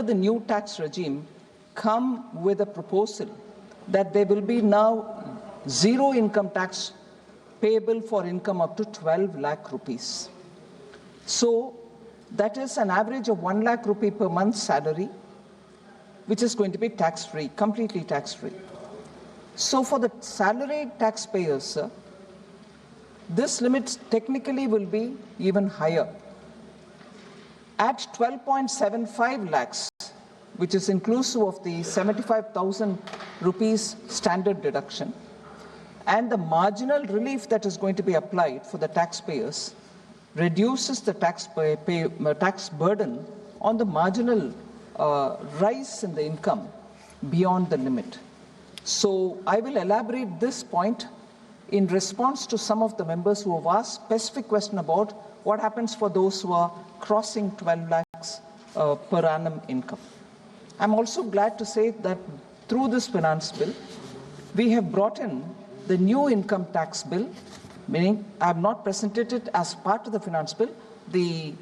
the new tax regime, come with a proposal that there will be now zero income tax payable for income up to 12 lakh rupees. So that is an average of 1 lakh rupee per month salary, which is going to be tax-free, completely tax-free. So for the salaried taxpayers, this limit technically will be even higher. At 12.75 lakhs, which is inclusive of the 75,000 rupees standard deduction, and the marginal relief that is going to be applied for the taxpayers reduces the tax burden on the marginal rise in the income beyond the limit. So I will elaborate this point in response to some of the members who have asked specific question about what happens for those who are crossing 12 lakhs per annum income. I'm also glad to say that through this finance bill, we have brought in the new income tax bill, meaning I have not presented it as part of the finance bill. The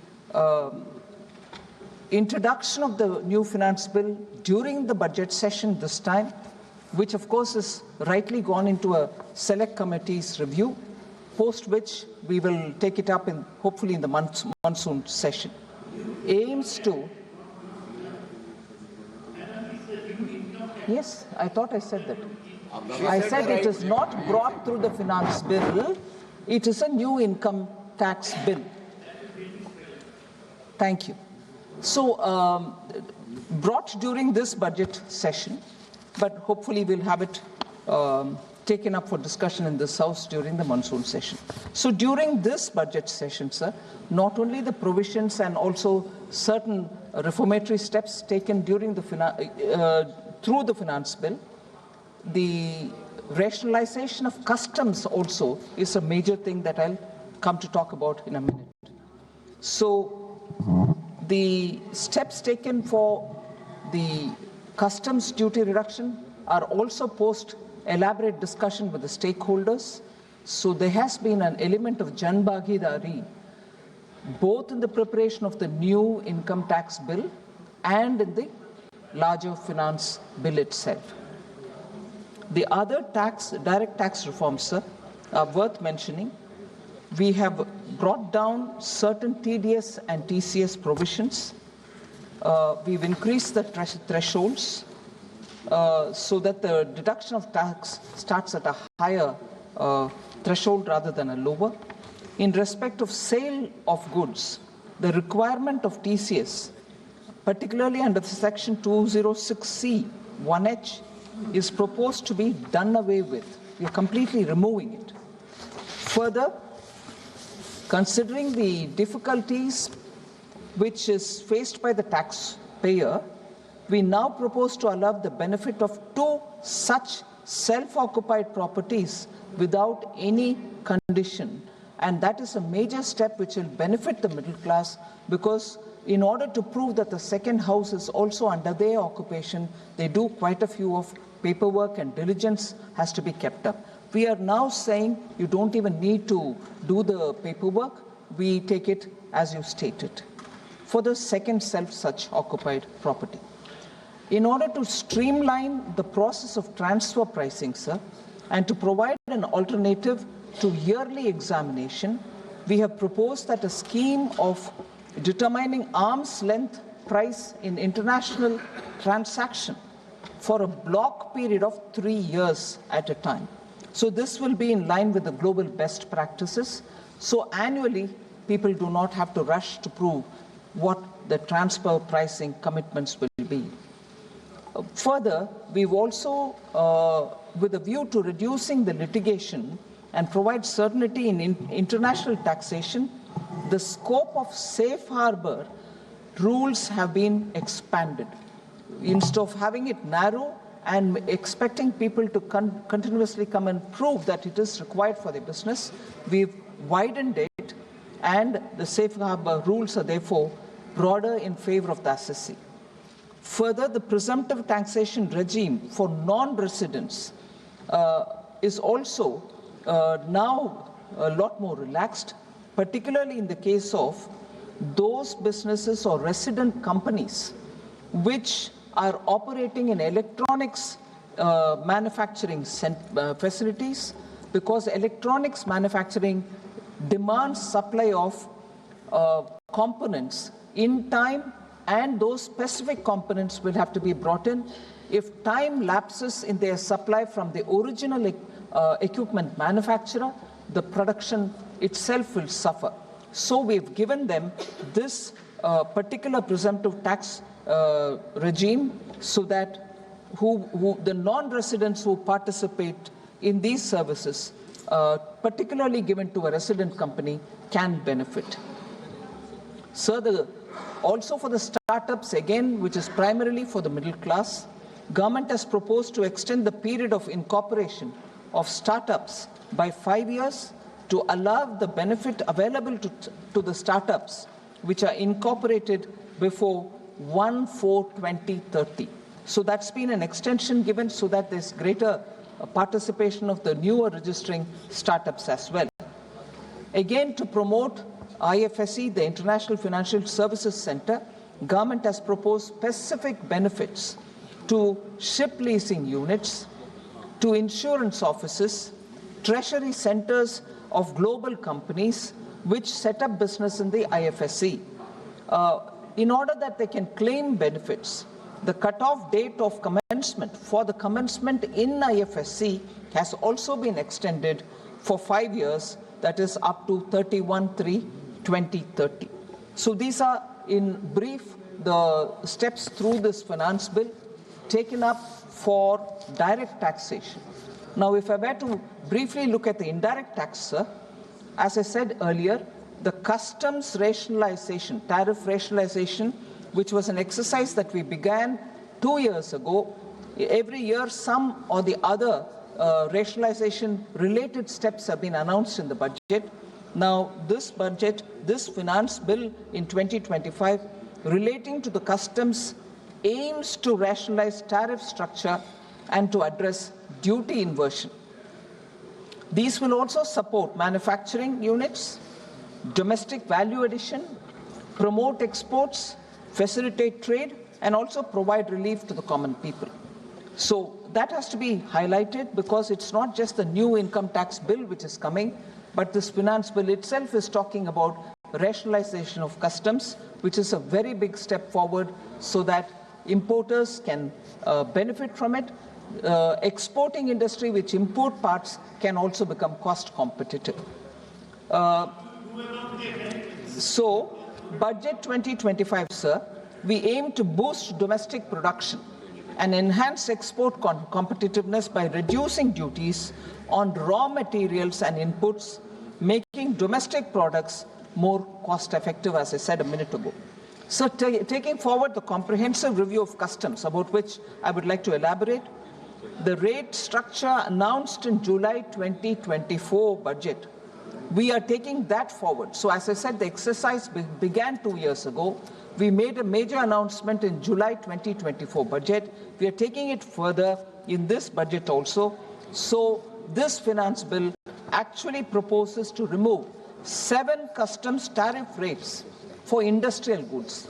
introduction of the new finance bill during the budget session this time, which of course is rightly gone into a select committee's review, post which we will take it up in hopefully in the monsoon session, aims to. Yes, I thought I said that. I said it is not brought through the finance bill, it is a new income tax bill. Thank you. So, brought during this budget session, but hopefully we'll have it taken up for discussion in this House during the monsoon session. So during this budget session, sir, not only the provisions and also certain reformatory steps taken during the through the finance bill, the rationalization of customs also is a major thing that I'll come to talk about in a minute. So the steps taken for the customs duty reduction are also post elaborate discussion with the stakeholders. So there has been an element of Jan Bhagidari, both in the preparation of the new income tax bill and in the larger finance bill itself. The other direct tax reforms, sir, are worth mentioning. We have brought down certain TDS and TCS provisions. We've increased the thresholds so that the deduction of tax starts at a higher threshold rather than a lower. In respect of sale of goods, the requirement of TCS, particularly under section 206C 1H, is proposed to be done away with. We are completely removing it. Further, considering the difficulties which is faced by the taxpayer, we now propose to allow the benefit of 2 such self-occupied properties without any condition. And that is a major step which will benefit the middle class, because in order to prove that the second house is also under their occupation, they do quite a few of paperwork and diligence has to be kept up. We are now saying you don't even need to do the paperwork. We take it as you stated for the second such occupied property. In order to streamline the process of transfer pricing, sir, and to provide an alternative to yearly examination, we have proposed that a scheme of determining arm's length price in international transaction for a block period of 3 years at a time. So this will be in line with the global best practices. So annually, people do not have to rush to prove what the transfer pricing commitments will be. Further, we've also, with a view to reducing the litigation and provide certainty in international taxation, the scope of safe harbor rules have been expanded. Instead of having it narrow and expecting people to continuously come and prove that it is required for their business, we've widened it, and the safe harbor rules are therefore broader in favor of the assessee. Further, the presumptive taxation regime for non-residents is also now a lot more relaxed, particularly in the case of those businesses or resident companies which are operating in electronics manufacturing facilities, because electronics manufacturing demands supply of components in time, and those specific components will have to be brought in. If time lapses in their supply from the original equipment manufacturer, the production itself will suffer. So we've given them this particular presumptive tax regime, so that the non-residents who participate in these services, particularly given to a resident company, can benefit. So also for the startups, again, which is primarily for the middle class, government has proposed to extend the period of incorporation of startups by 5 years to allow the benefit available to the startups which are incorporated before 1/4/2030. So that's been an extension given so that there's greater participation of the newer registering startups as well. Again, to promote IFSC, the International Financial Services Center, government has proposed specific benefits to ship leasing units, to insurance offices, treasury centers of global companies which set up business in the IFSC. In order that they can claim benefits, the cutoff date of commencement for the commencement in IFSC has also been extended for 5 years, that is up to 31/3/2030. So these are, in brief, the steps through this finance bill taken up for direct taxation. Now, if I were to briefly look at the indirect tax, sir, as I said earlier, the customs rationalization, tariff rationalization, which was an exercise that we began 2 years ago. Every year, some or the other rationalization-related steps have been announced in the budget. Now, this budget, this finance bill in 2025, relating to the customs, aims to rationalize tariff structure and to address duty inversion. These will also support manufacturing units, domestic value addition, promote exports, facilitate trade, and also provide relief to the common people. So that has to be highlighted, because it's not just the new income tax bill which is coming, but this finance bill itself is talking about rationalization of customs, which is a very big step forward so that importers can benefit from it. Exporting industry which import parts can also become cost competitive. So, budget 2025, sir, we aim to boost domestic production and enhance export competitiveness by reducing duties on raw materials and inputs, making domestic products more cost effective, as I said a minute ago. So, taking forward the comprehensive review of customs, about which I would like to elaborate, the rate structure announced in July 2024 budget, we are taking that forward. So as I said, the exercise began 2 years ago. We made a major announcement in July 2024 budget. We are taking it further in this budget also. So this finance bill actually proposes to remove 7 customs tariff rates for industrial goods.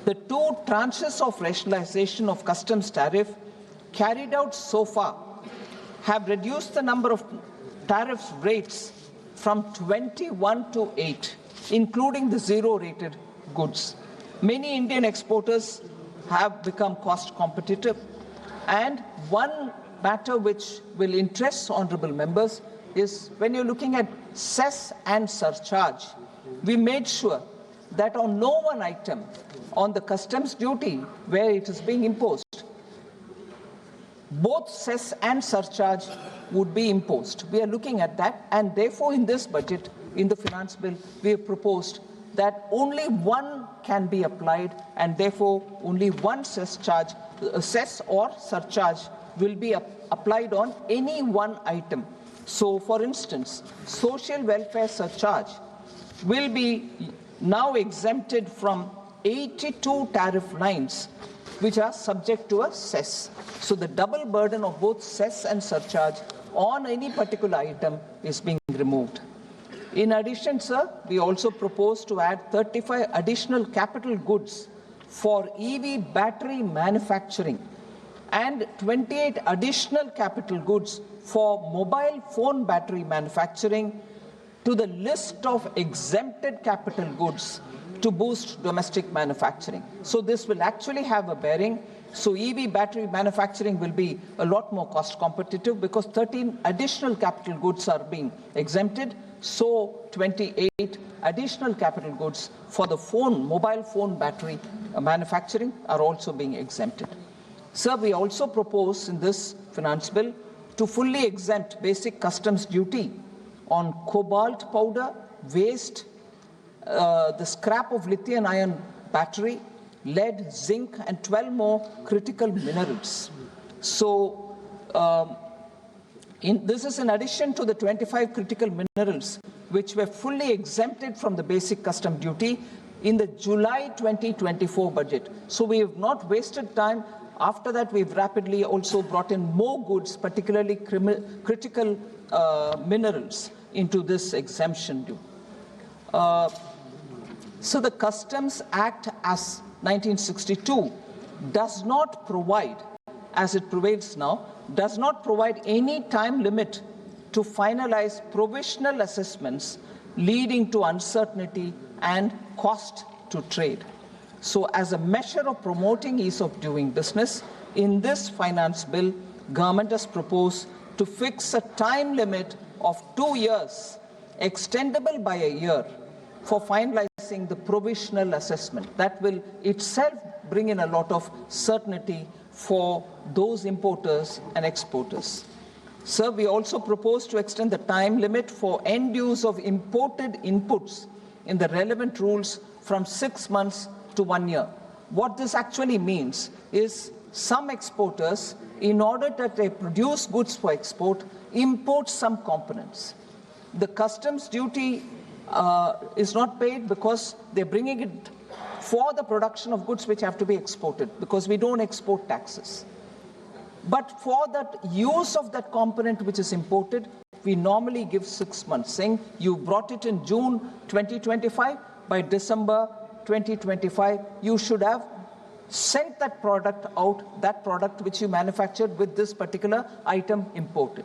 The 2 tranches of rationalization of customs tariff carried out so far have reduced the number of tariff rates from 21 to 8, including the zero-rated goods. Many Indian exporters have become cost competitive. And one matter which will interest honorable members is, when you're looking at cess and surcharge, we made sure that on no one item on the customs duty where it is being imposed, both cess and surcharge would be imposed. We are looking at that, and therefore in this budget, in the finance bill, we have proposed that only one can be applied, and therefore only one cess or surcharge will be applied on any one item. So, for instance, social welfare surcharge will be now exempted from 82 tariff lines which are subject to a cess. So the double burden of both cess and surcharge on any particular item is being removed. In addition, sir, we also propose to add 35 additional capital goods for EV battery manufacturing and 28 additional capital goods for mobile phone battery manufacturing to the list of exempted capital goods to boost domestic manufacturing. So this will actually have a bearing. So EV battery manufacturing will be a lot more cost competitive because 13 additional capital goods are being exempted. So 28 additional capital goods for the mobile phone battery manufacturing are also being exempted. Sir, we also propose in this finance bill to fully exempt basic customs duty on cobalt powder, waste, the scrap of lithium-ion battery, lead, zinc, and 12 more critical minerals. So this is in addition to the 25 critical minerals which were fully exempted from the basic custom duty in the July 2024 budget. So we have not wasted time. After that, we've rapidly also brought in more goods, particularly critical minerals, into this exemption due. So the Customs Act as 1962 does not provide, as it prevails now, does not provide any time limit to finalize provisional assessments leading to uncertainty and cost to trade. So as a measure of promoting ease of doing business, in this finance bill, government has proposed to fix a time limit of 2 years, extendable by a year, for finalizing the provisional assessment. That will itself bring in a lot of certainty for those importers and exporters. Sir, we also propose to extend the time limit for end use of imported inputs in the relevant rules from 6 months to 1 year. What this actually means is some exporters, in order that they produce goods for export, import some components. The customs duty is not paid because they're bringing it for the production of goods which have to be exported, because we don't export taxes. But for that use of that component which is imported, we normally give 6 months, saying you brought it in June 2025, by December 2025, you should have sent that product out, that product which you manufactured with this particular item imported.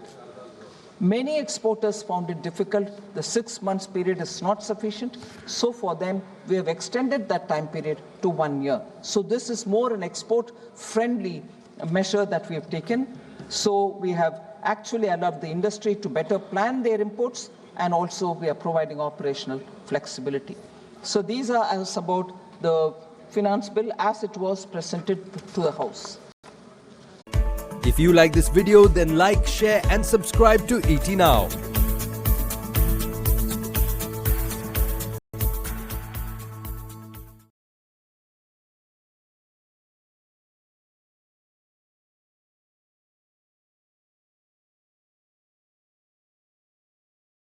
Many exporters found it difficult. The 6 months period is not sufficient. So for them, we have extended that time period to 1 year. So this is more an export-friendly measure that we have taken. So we have actually allowed the industry to better plan their imports, and also we are providing operational flexibility. So these are as about the finance bill as it was presented to the House. If you like this video, then like, share and subscribe to ET Now.